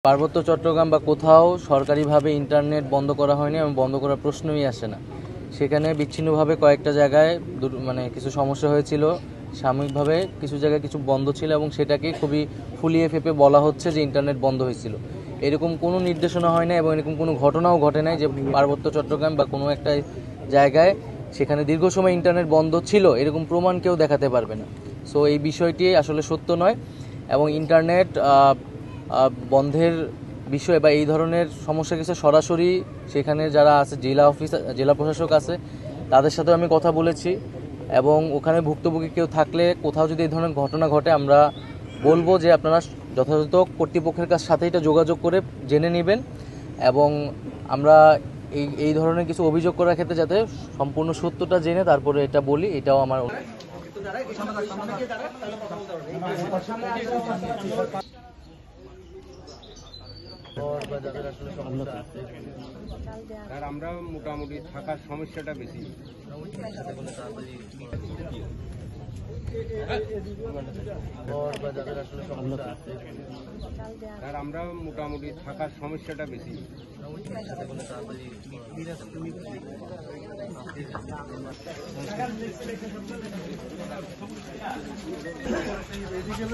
পার্বত্য চট্টগ্রাম বা কোথাও সরকারিভাবে ইন্টারনেট বন্ধ করা হয়নি এবং বন্ধ করার প্রশ্নই আসে না। সেখানে বিচ্ছিন্নভাবে কয়েকটা জায়গায় কিছু সমস্যা হয়েছিল, সাময়িকভাবে কিছু জায়গায় কিছু বন্ধ ছিল এবং সেটাকে খুবই ফুলিয়ে ফেঁপে বলা হচ্ছে যে ইন্টারনেট বন্ধ হয়েছিল। এরকম কোনো নির্দেশনা হয় না এবং এরকম কোনো ঘটনাও ঘটে নাই যে পার্বত্য চট্টগ্রাম বা কোনো একটা জায়গায় সেখানে দীর্ঘ সময় ইন্টারনেট বন্ধ ছিল, এরকম প্রমাণ কেউ দেখাতে পারবে না। সো এই বিষয়টি আসলে সত্য নয় এবং ইন্টারনেট বন্ধের বিষয় বা এই ধরনের সমস্যা কিছু সরাসরি সেখানে যারা আছে জেলা প্রশাসক আছে তাদের সাথেও আমি কথা বলেছি এবং ওখানে ভুক্তভোগী কেউ থাকলে কোথাও যদি এই ধরনের ঘটনা ঘটে আমরা বলবো যে আপনারা যথাযথ কর্তৃপক্ষের সাথে এটা যোগাযোগ করে জেনে নেবেন এবং আমরা এই ধরনের কিছু অভিযোগ করার ক্ষেত্রে যাতে সম্পূর্ণ সত্যটা জেনে তারপরে এটা বলি, এটাও আমার। আমরা মোটামুটি থাকার সমস্যাটা বেশি। আমরা মোটামুটি থাকার সমস্যাটা বেশি। এদিকে